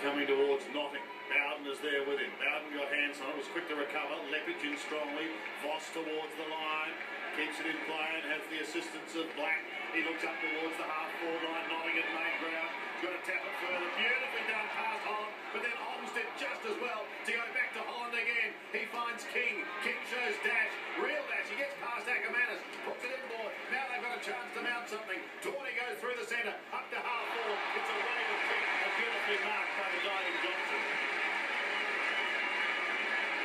Coming towards Notting. Bowden is there with him. Bowden got hands on it, was quick to recover. Lepage in strongly. Voss towards the line. Keeps it in play and has the assistance of Black. He looks up towards the half-forward line. Notting at main ground. Got to tap it further. Beautifully done past Holland. But then Holmes did just as well to go back to Holland again. He finds King. King shows dash. Real dash. He gets past Ackermanis. Puts it inboard. Now they've got a chance to mount something. Tawney goes through the centre. Up to half-forward. It's a wave of King. And beautifully marked by the diving Johnson.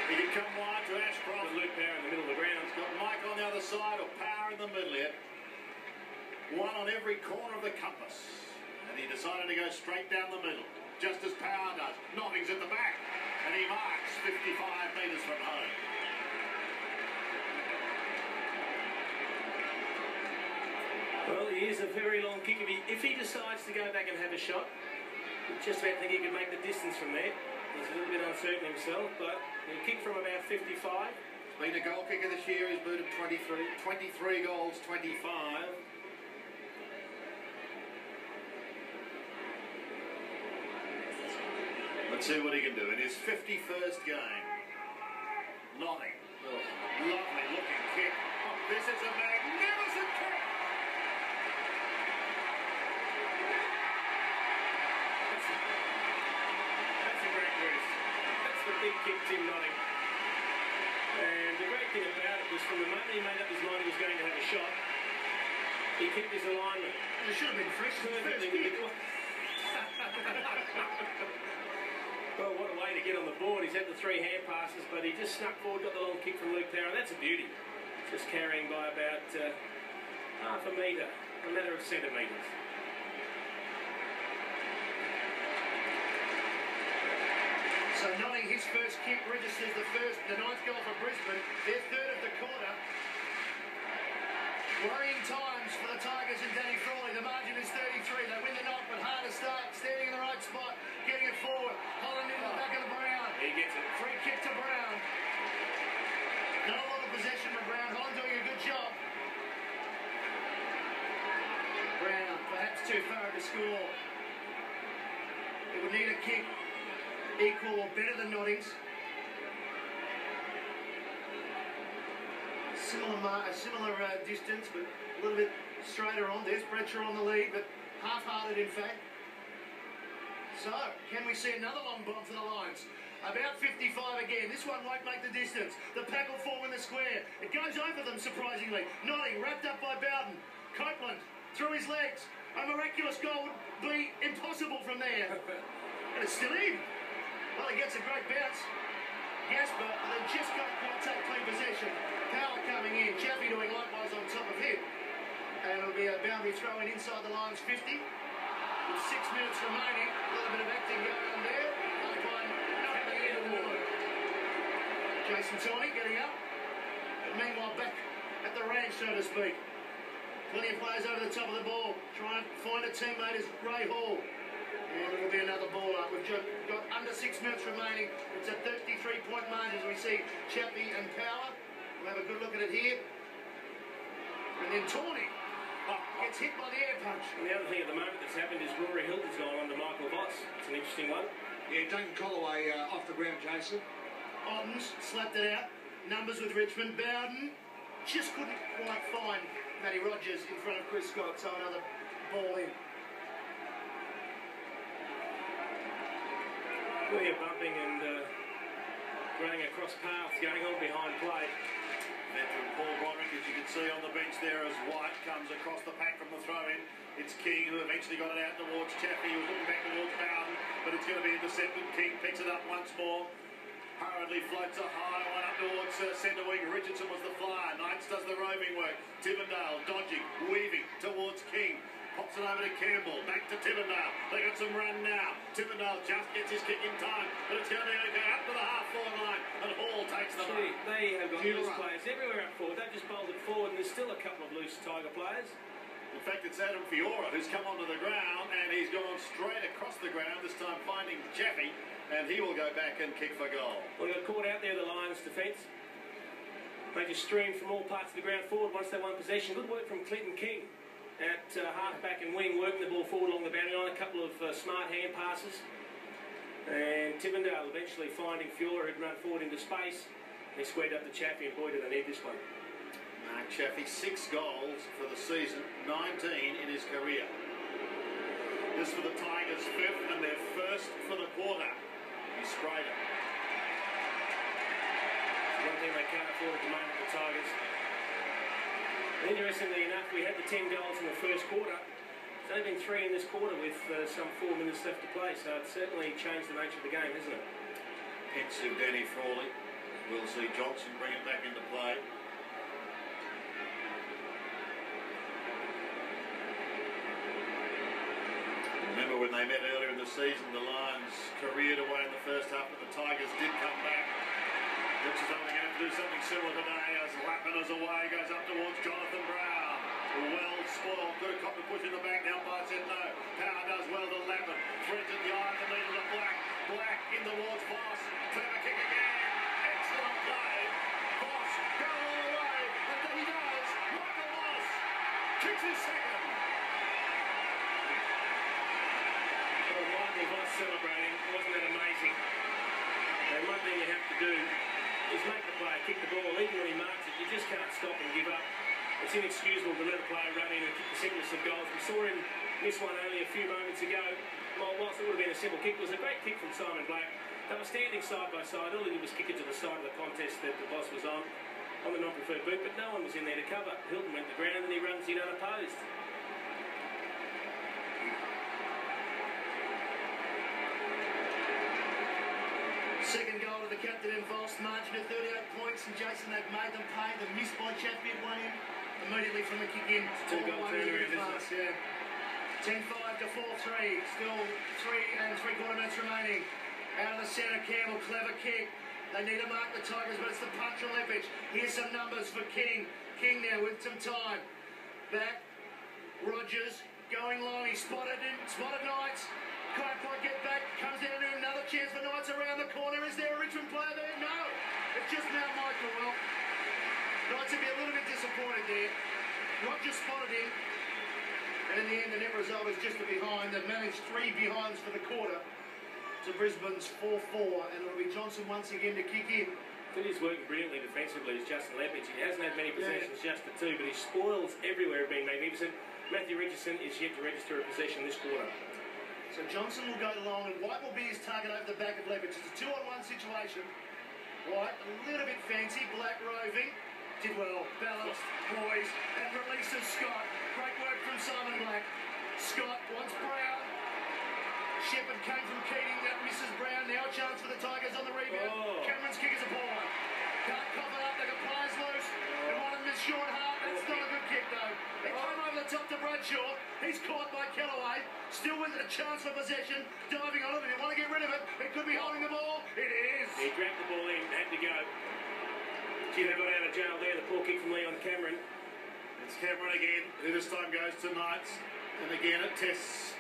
He can come wide to Ashcroft. Luke Power in the middle of the ground. He's got Mike on the other side, or Power in the middle here. One on every corner of the compass. And he decided to go straight down the middle, just as Power does. Notting's at the back, and he marks 55 metres from home. Well, he is a very long kick. If he decides to go back and have a shot, I just about think he could make the distance from there. He's a little bit uncertain himself, but he'll kick from about 55. Been a goal kicker this year. He's booted 23 goals, 25. Let's see what he can do in his 51st game. Notting. Oh, lovely looking kick. Oh, this is a magnificent kick. That's a great move. That's the big kick, Tim Notting. And the great thing about it was from the moment he made up his mind he was going to have a shot, he kicked his alignment. It should have been fresh. Perfectly. Well, what a way to get on the board. He's had the 3 hand passes, but he just snuck forward, got the long kick from Luke Power, and that's a beauty. Just carrying by about half a metre, a matter of centimetres. So Notting, his first kick registers the 9th goal for Brisbane, their 3rd of the quarter. Worrying times for the Tigers and Danny Frawley. The margin is 33. They win the knock, but hard to start. Standing in the right spot, getting it forward. Holland into the back of the Brown. He gets it. Free kick to Brown. Not a lot of possession for Brown. Holland doing a good job. Brown, perhaps too far to score. It would need a kick equal or better than Notting's. Similar distance, but a little bit straighter on. There's pressure on the lead, but half-hearted in fact. So, can we see another long bomb for the Lions? About 55 again. This one won't make the distance. The pack will form in the square. It goes over them, surprisingly. Notting, wrapped up by Bowden. Copeland, through his legs. A miraculous goal would be impossible from there. And it's still in. Well, he gets a great bounce. Gasper, and they just can't quite take clean possession. Power coming in. Chaffee doing likewise on top of him. And it'll be a boundary throw in inside the Lions 50. With 6 minutes remaining. A little bit of acting going on there. Jason Tawney getting up. But meanwhile, back at the ranch, so to speak. Plenty of players over the top of the ball. Trying to find a teammate is Ray Hall. And it'll be another ball up. We've got under 6 minutes remaining. It's a 33-point margin as we see Chappie and Power. We'll have a good look at it here. And then Tawney gets hit by the air punch. And the other thing at the moment that's happened is Rory Hilton's gone under Michael Voss. It's an interesting one. Yeah, Duncan Collaway off the ground, Jason. Ottens slapped it out. Numbers with Richmond. Bowden just couldn't quite find Matty Rogers in front of Chris Scott. So another ball in. We're bumping and running across paths going on behind play. Veteran Paul Broderick, as you can see on the bench there, as White comes across the pack from the throw-in. It's King who eventually got it out towards Chaffee, who was looking back towards Bowden, but it's going to be intercepted. King picks it up once more. Hurriedly floats a high one up towards centre wing. Richardson was the flyer. Knights does the roving work. Tivendale dodging, weaving towards King. Pops it over to Campbell, back to Tivendale. They got some run now. Tivendale just gets his kick in time, but it's going to be okay up to the half-forward line, and Hall takes the mark. They have got loose players everywhere up forward. They've just bowled it forward, and there's still a couple of loose Tiger players. In fact, it's Adam Fiora who's come onto the ground, and he's gone straight across the ground, this time finding Chaffee, and he will go back and kick for goal. Well, they got caught out there, the Lions' defence. They just streamed from all parts of the ground forward once they won possession. Good work from Clinton King at half-back and wing, working the ball forward along the boundary line. A couple of smart hand passes. And Tippendale eventually finding Fuller, who'd run forward into space. He squared up to Chaffey, and boy did they need this one. Mark Chaffey, 6 goals for the season, 19 in his career. This for the Tigers' 5th and their 1st for the quarter. He sprayed it. One thing they can't afford at the moment, the Tigers. Interestingly enough, we had the 10 goals in the first quarter. There's only been 3 in this quarter with some 4 minutes left to play, so it's certainly changed the nature of the game, hasn't it? Pensive Danny Frawley. We'll see Johnson bring it back into play. Remember when they met earlier in the season, the Lions careered away in the first half, but the Tigers did come back. Looks as though they're going to do something similar today as Lappin is away, goes up towards Jonathan Brown. Well spoiled, could have copped a push in the back, now umpire said no. Power does well to Lappin, threads at the eye of the needle to Black. Black in towards Voss, clever kick again, excellent play. Voss, go all the way, and he does. Michael Voss kicks his second. Well, Michael Voss celebrating, wasn't that amazing? And one thing you have to do is make the player kick the ball, even when he marks it. You just can't stop and give up. It's inexcusable to let a player run in and kick the simplest of goals. We saw him miss one only a few moments ago. Well, whilst it would have been a simple kick, it was a great kick from Simon Black. They were standing side by side. All he did was kick it to the side of the contest that the Voss was on the non-preferred boot, but no one was in there to cover. Hilton went to the ground and he runs in unopposed. Second goal to the captain in Voss, margin of 38 points, and Jason, they've made them pay. The miss by Chaffey at one in, immediately from the kick in. 2-goal turnaround, isn't it? 10-5 to 4-3, still 3 3/4 minutes remaining. Out of the centre, Campbell, clever kick. They need to mark the Tigers, but it's the punch from Leppich. Here's some numbers for King. King now with some time. Back, Rogers going long, he spotted Knights. Can't quite get back, comes down to another chance for Knights around the corner. Is there a Richmond player there? No, it's just now Michael. Well, Knights would be a little bit disappointed there. Rogers spotted him, and in the end the net result is just a behind. They've managed 3 behinds for the quarter to Brisbane's 4-4, and it'll be Johnson once again to kick in. I think he's working brilliantly defensively, is Justin Leppich. He hasn't had many possessions, just the 2, but his spoils everywhere have been magnificent. Matthew Richardson is yet to register a possession this quarter. So Johnson will go long, and White will be his target over the back of Leppich. It's a 2-on-1 situation. White a little bit fancy, Black roving. Did well, balanced, poised, and releases Scott. Great work from Simon Black. Scott wants Brown. Shepherd came from Keating, that misses Brown. Now a chance for the Tigers on the rebound. Oh. Cameron's kick is a poor one. Can't cough it up, they got players loose. And one of them is Sean Hart. It's not a good kick though. It came over the top to Bradshaw. He's caught by Kellaway. Still with a chance for possession. Diving on it. If you want to get rid of it, it could be holding the ball. It is. He grabbed the ball in, had to go. Gee, they got out of jail there. The poor kick from Leon Cameron. It's Cameron again, who this time goes to Knights. And again it tests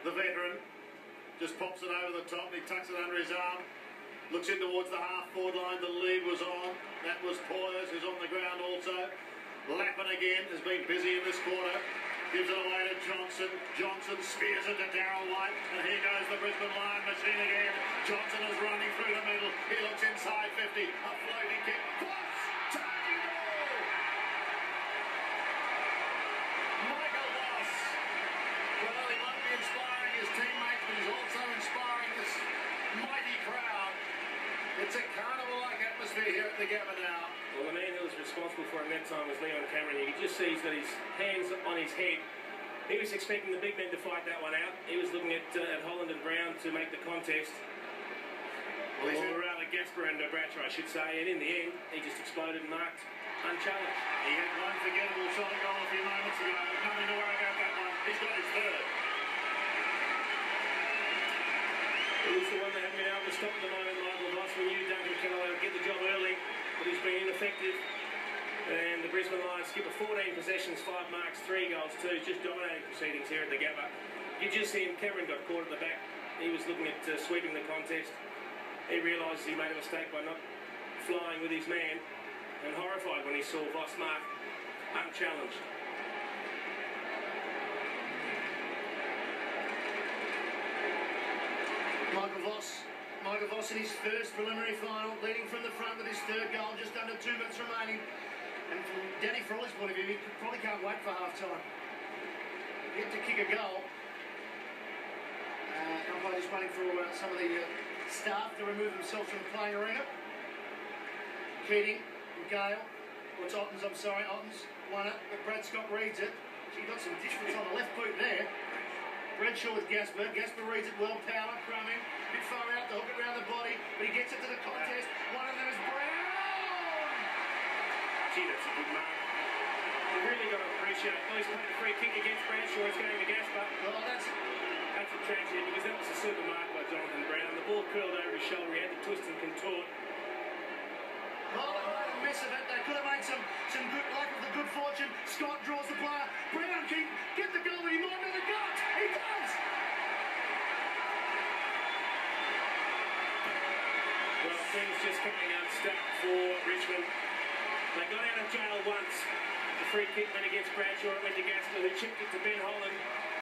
the veteran. Just pops it over the top. He tucks it under his arm. Looks in towards the half-forward line. The lead was on. That was Poyers, who's on the ground also. Lappin again has been busy in this quarter. Gives it away to Johnson. Johnson spears it to Darryl White. And here goes the Brisbane Lion machine again. Johnson is running through the middle. He looks inside 50. A floating kick. Voss! Charging ball! Michael Voss. Well, he might be inspiring his teammates, but he's also inspiring this mighty crowd. It's a carnival-like atmosphere here at the Gabba now. Well, the man who was responsible for him that time was Leon Cameron. You can just see he's got his hands on his head. He was expecting the big men to fight that one out. He was looking at Holland and Brown to make the contest. Well, or rather Gasper and Bradshaw, I should say. And in the end, he just exploded and marked unchallenged. He had one forgettable shot at goal a few moments ago. Nothing to worry about that one. He's got his 3rd. It was the one that had been able to stop at the moment, Michael Voss. We knew Duncan Kellaway would get the job early, but he's been ineffective. And the Brisbane Lions skip a 14 possessions, 5 marks, 3 goals, 2. Just dominating proceedings here at the Gabba. You just see him, Cameron got caught at the back. He was looking at sweeping the contest. He realised he made a mistake by not flying with his man, and horrified when he saw Voss mark unchallenged. Michael Voss in his first preliminary final, leading from the front with his third goal, just under 2 minutes remaining. And from Danny Frawley's point of view, he probably can't wait for half-time. Get to kick a goal. Umpire just waiting for some of the staff to remove themselves from the playing arena. Keating and Gale, Ottens, I'm sorry, Ottens won it, but Brad Scott reads it. He got some distance on the left boot there. Bradshaw with Gasper. Gasper reads it well. Power, crumbing. A bit far out to hook it around the body, but he gets it to the contest. One of them is Brown. Gee, that's a good mark. You've really got to appreciate those playing a free kick against Bradshaw. It's going to Gasper. Oh, that's a tragedy because that was a super mark by Jonathan Brown. The ball curled over his shoulder. He had to twist and contort. Oh, they made a mess of it. They could have made some good luck with the good fortune. Scott draws the player. Brown can get the goal, but he might never got. He does. Well, things just coming unstuck for Richmond. They got out of jail once. The free kick went against Bradshaw. It went to Gaskell, who chipped it to Ben Holland.